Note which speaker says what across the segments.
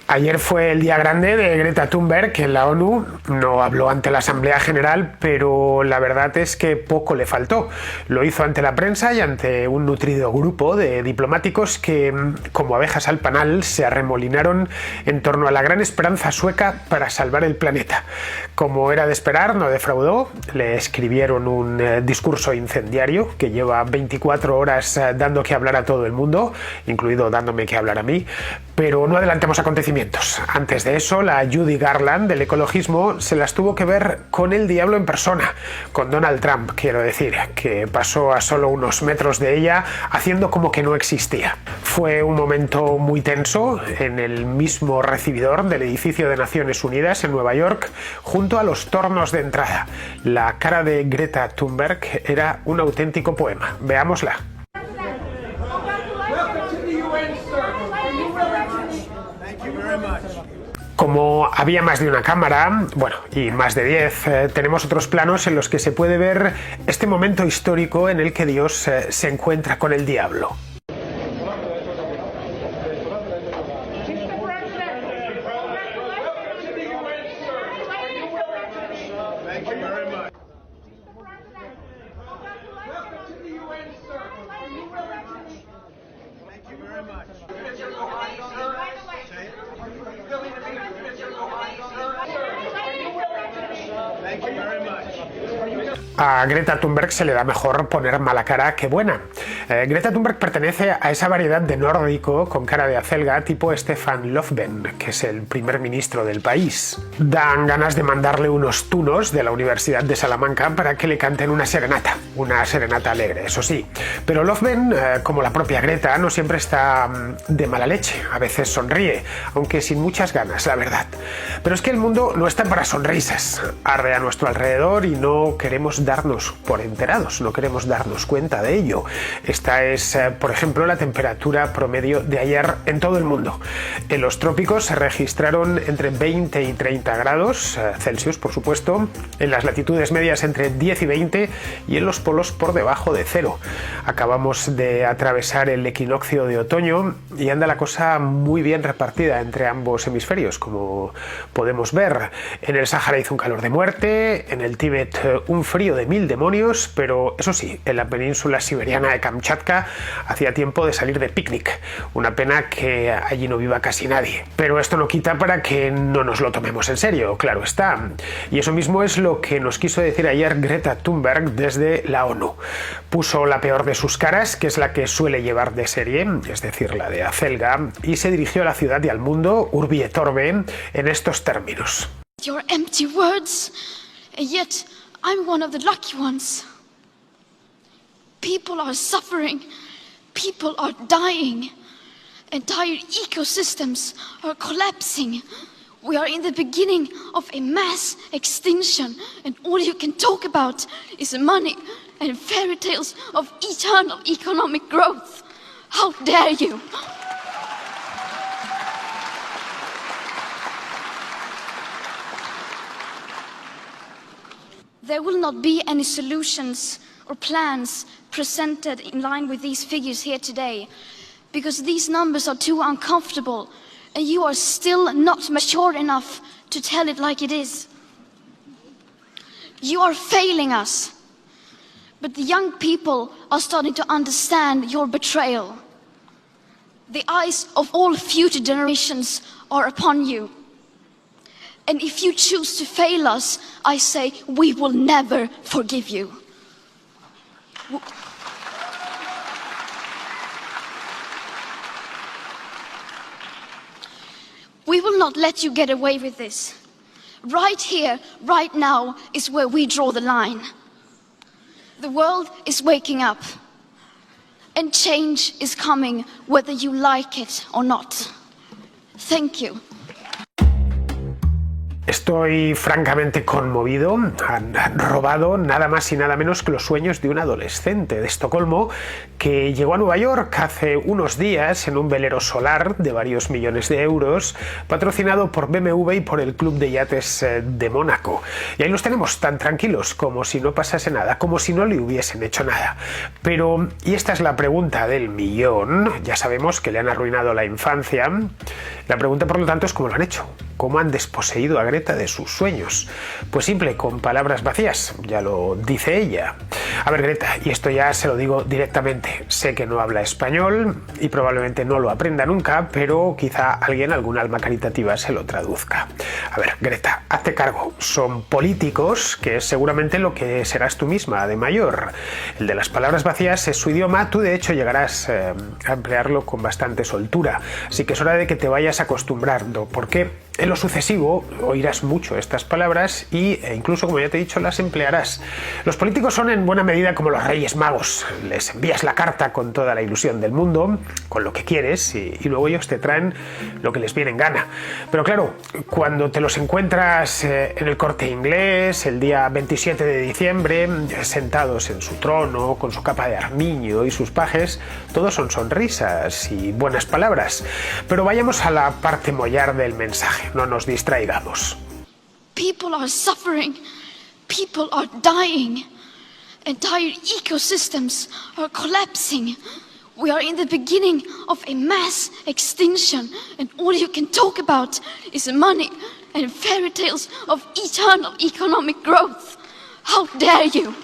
Speaker 1: Ayer fue el día grande de Greta Thunberg en la ONU. No habló ante la Asamblea General, pero la verdad es que poco le faltó. Lo hizo ante la prensa y ante un nutrido grupo de diplomáticos que, como abejas al panal, se arremolinaron en torno a la gran esperanza sueca para salvar el planeta. Como era de esperar, no defraudó. Le escribieron un discurso incendiario que lleva 24 horas dando que hablar a todo el mundo, incluido dándome que hablar a mí, pero no adelantemos acontecimientos. Antes de eso, la Judy Garland del ecologismo se las tuvo que ver con el diablo en persona, con Donald Trump, quiero decir, que pasó a solo unos metros de ella haciendo como que no existía. Fue un momento muy tenso en el mismo recibidor del edificio de Naciones Unidas en Nueva York, junto a los tornos de entrada. La cara de Greta Thunberg era un auténtico poema. Veámosla. Como había más de una cámara, bueno, y más de 10, tenemos otros planos en los que se puede ver este momento histórico en el que Dios se encuentra con el diablo. A Greta Thunberg se le da mejor poner mala cara que buena. Greta Thunberg pertenece a esa variedad de nórdico con cara de acelga tipo Stefan Löfven, que es el primer ministro del país. Dan ganas de mandarle unos tunos de la Universidad de Salamanca para que le canten una serenata alegre, eso sí. Pero Löfven, como la propia Greta, no siempre está de mala leche, a veces sonríe, aunque sin muchas ganas, la verdad. Pero es que el mundo no está para sonrisas, arde a nuestro alrededor y no queremos darnos por enterados, no queremos darnos cuenta de ello. Esta es, por ejemplo, la temperatura promedio de ayer en todo el mundo. En los trópicos se registraron entre 20 y 30 grados Celsius, por supuesto, en las latitudes medias entre 10 y 20 y en los polos por debajo de cero. Acabamos de atravesar el equinoccio de otoño y anda la cosa muy bien repartida entre ambos hemisferios, como podemos ver. En el Sáhara hizo un calor de muerte, en el Tíbet un frío de 1000 demonios, pero eso sí, en la península siberiana de Kamchatka hacía tiempo de salir de picnic. Una pena que allí no viva casi nadie. Pero esto no quita para que no nos lo tomemos en serio, claro está. Y eso mismo es lo que nos quiso decir ayer Greta Thunberg desde la ONU. Puso la peor de sus caras, que es la que suele llevar de serie, es decir, la de acelga, y se dirigió a la ciudad y al mundo, urbi et orbe, en estos términos.
Speaker 2: Your empty words, and yet I'm one of the lucky ones. People are suffering, people are dying, entire ecosystems are collapsing. We are in the beginning of a mass extinction, and all you can talk about is money and fairy tales of eternal economic growth. How dare you! There will not be any solutions or plans presented in line with these figures here today, because these numbers are too uncomfortable and you are still not mature enough to tell it like it is. You are failing us, but the young people are starting to understand your betrayal. The eyes of all future generations are upon you. And if you choose to fail us, I say we will never forgive you. We will not let you get away with this. Right here, right now, is where we draw the line. The world is waking up, and change is coming whether you like it or not. Thank you.
Speaker 1: Estoy francamente conmovido. Han robado nada más y nada menos que los sueños de un adolescente de Estocolmo que que llegó a Nueva York hace unos días en un velero solar de varios millones de euros, patrocinado por BMW y por el Club de Yates de Mónaco. Y ahí los tenemos tan tranquilos, como si no pasase nada, como si no le hubiesen hecho nada. Pero, y esta es la pregunta del millón, ya sabemos que le han arruinado la infancia. La pregunta, por lo tanto, es cómo lo han hecho. ¿Cómo han desposeído a Greta de sus sueños? Pues simple, con palabras vacías, ya lo dice ella. A ver, Greta, y esto ya se lo digo directamente, sé que no habla español y probablemente no lo aprenda nunca, pero quizá alguien, algún alma caritativa, se lo traduzca. A ver, Greta, hazte cargo, son políticos, que es seguramente lo que serás tú misma de mayor. El de las palabras vacías es su idioma, tú de hecho llegarás a emplearlo con bastante soltura, así que es hora de que te vayas acostumbrando, porque en lo sucesivo oirás mucho estas palabras e incluso, como ya te he dicho, las emplearás. Los políticos son en buena medida como los Reyes Magos. Les envías la carta con toda la ilusión del mundo, con lo que quieres, y luego ellos te traen lo que les viene en gana. Pero claro, cuando te los encuentras en el Corte Inglés, el día 27 de diciembre, sentados en su trono, con su capa de armiño y sus pajes, todos son sonrisas y buenas palabras. Pero vayamos a la parte mollar del mensaje. No nos distraigamos.
Speaker 2: People are suffering. People are dying. Entire ecosystems are collapsing. We are in the beginning of a mass extinction, and all you can talk about is money and fairy tales of eternal economic growth. How dare you?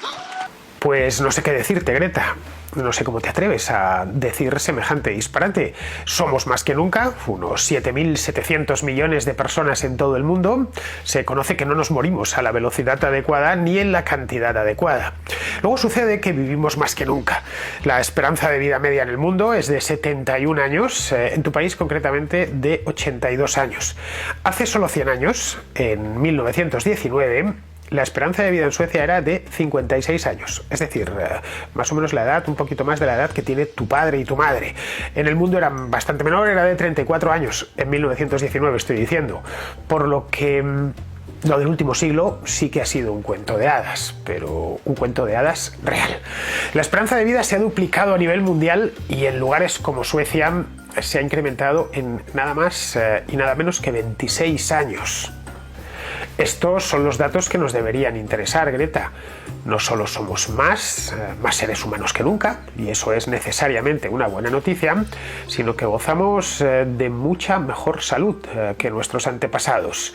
Speaker 1: Pues no sé qué decirte, Greta. No sé cómo te atreves a decir semejante disparate. Somos más que nunca, unos 7.700 millones de personas en todo el mundo. Se conoce que no nos morimos a la velocidad adecuada ni en la cantidad adecuada. Luego sucede que vivimos más que nunca. La esperanza de vida media en el mundo es de 71 años, en tu país concretamente de 82 años. Hace solo 100 años, en 1919, la esperanza de vida en Suecia era de 56 años, es decir, más o menos la edad, un poquito más de la edad que tiene tu padre y tu madre. En el mundo era bastante menor, era de 34 años, en 1919 estoy diciendo, por lo que lo del último siglo sí que ha sido un cuento de hadas, pero un cuento de hadas real. La esperanza de vida se ha duplicado a nivel mundial y en lugares como Suecia se ha incrementado en nada más y nada menos que 26 años. Estos son los datos que nos deberían interesar, Greta. No solo somos más seres humanos que nunca, y eso es necesariamente una buena noticia, sino que gozamos de mucha mejor salud que nuestros antepasados,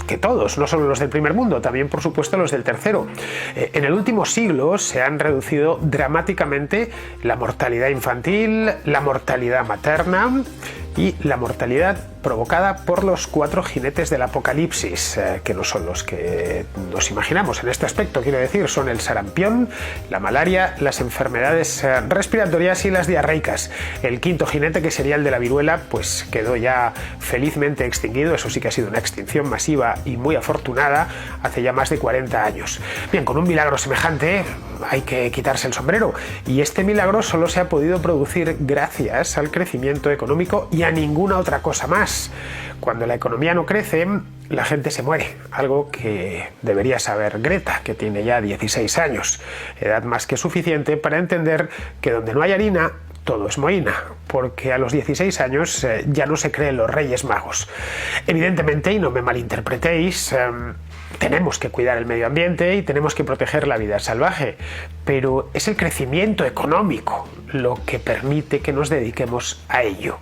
Speaker 1: que todos, no solo los del primer mundo, también por supuesto los del tercero. En el último siglo se han reducido dramáticamente la mortalidad infantil, la mortalidad materna y la mortalidad provocada por los 4 jinetes del apocalipsis, que no son los que nos imaginamos en este aspecto, quiero decir, son el sarampión, la malaria, las enfermedades respiratorias y las diarreicas. El 5.º jinete, que sería el de la viruela, pues quedó ya felizmente extinguido, eso sí que ha sido una extinción masiva y muy afortunada, hace ya más de 40 años. Bien, con un milagro semejante hay que quitarse el sombrero, y este milagro solo se ha podido producir gracias al crecimiento económico y a ninguna otra cosa más. Cuando la economía no crece, la gente se muere, algo que debería saber Greta, que tiene ya 16 años, edad más que suficiente para entender que donde no hay harina, todo es mohína, porque a los 16 años ya no se creen los Reyes Magos. Evidentemente, y no me malinterpretéis, tenemos que cuidar el medio ambiente y tenemos que proteger la vida salvaje, pero es el crecimiento económico lo que permite que nos dediquemos a ello.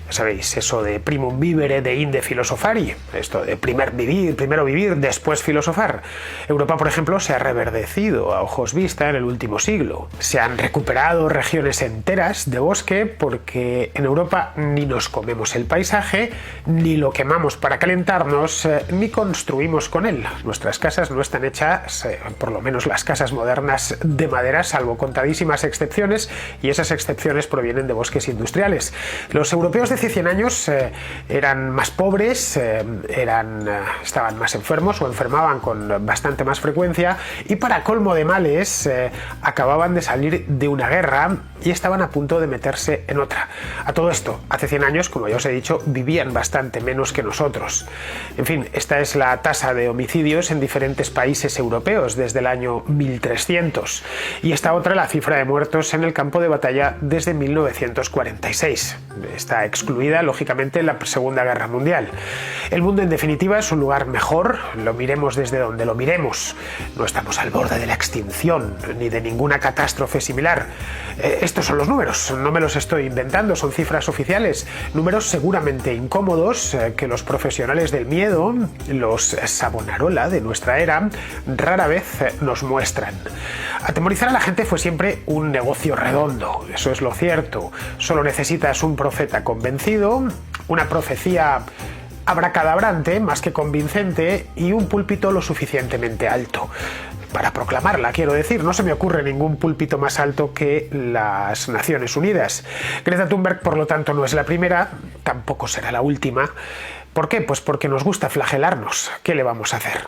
Speaker 1: Ya sabéis, eso de primum vivere de inde philosophari, esto de primero vivir, después filosofar. Europa, por ejemplo, se ha reverdecido a ojos vista en el último siglo. Se han recuperado regiones enteras de bosque porque en Europa ni nos comemos el paisaje, ni lo quemamos para calentarnos, ni construimos con él. Nuestras casas no están hechas, por lo menos las casas modernas, de madera, salvo contadísimas excepciones, y esas excepciones provienen de bosques industriales. Los europeos de hace 100 años eran más pobres, estaban más enfermos o enfermaban con bastante más frecuencia, y para colmo de males acababan de salir de una guerra y estaban a punto de meterse en otra. A todo esto, hace 100 años, como ya os he dicho, vivían bastante menos que nosotros. En fin, esta es la tasa de homicidios en diferentes países europeos desde el año 1300. y esta otra la cifra de muertos en el campo de batalla desde 1946. Está excluida, lógicamente, la Segunda Guerra Mundial. El mundo, en definitiva, es un lugar mejor, lo miremos desde donde lo miremos. No estamos al borde de la extinción, ni de ninguna catástrofe similar. Estos son los números, no me los estoy inventando, son cifras oficiales, números seguramente incómodos que los profesionales del miedo, los Savonarola de nuestra era, rara vez nos muestran. Atemorizar a la gente fue siempre un negocio redondo, eso es lo cierto. Solo necesitas un profeta convencido, una profecía abracadabrante, más que convincente, y un púlpito lo suficientemente alto. Para proclamarla, quiero decir, no se me ocurre ningún púlpito más alto que las Naciones Unidas. Greta Thunberg, por lo tanto, no es la primera, tampoco será la última. ¿Por qué? Pues porque nos gusta flagelarnos. ¿Qué le vamos a hacer?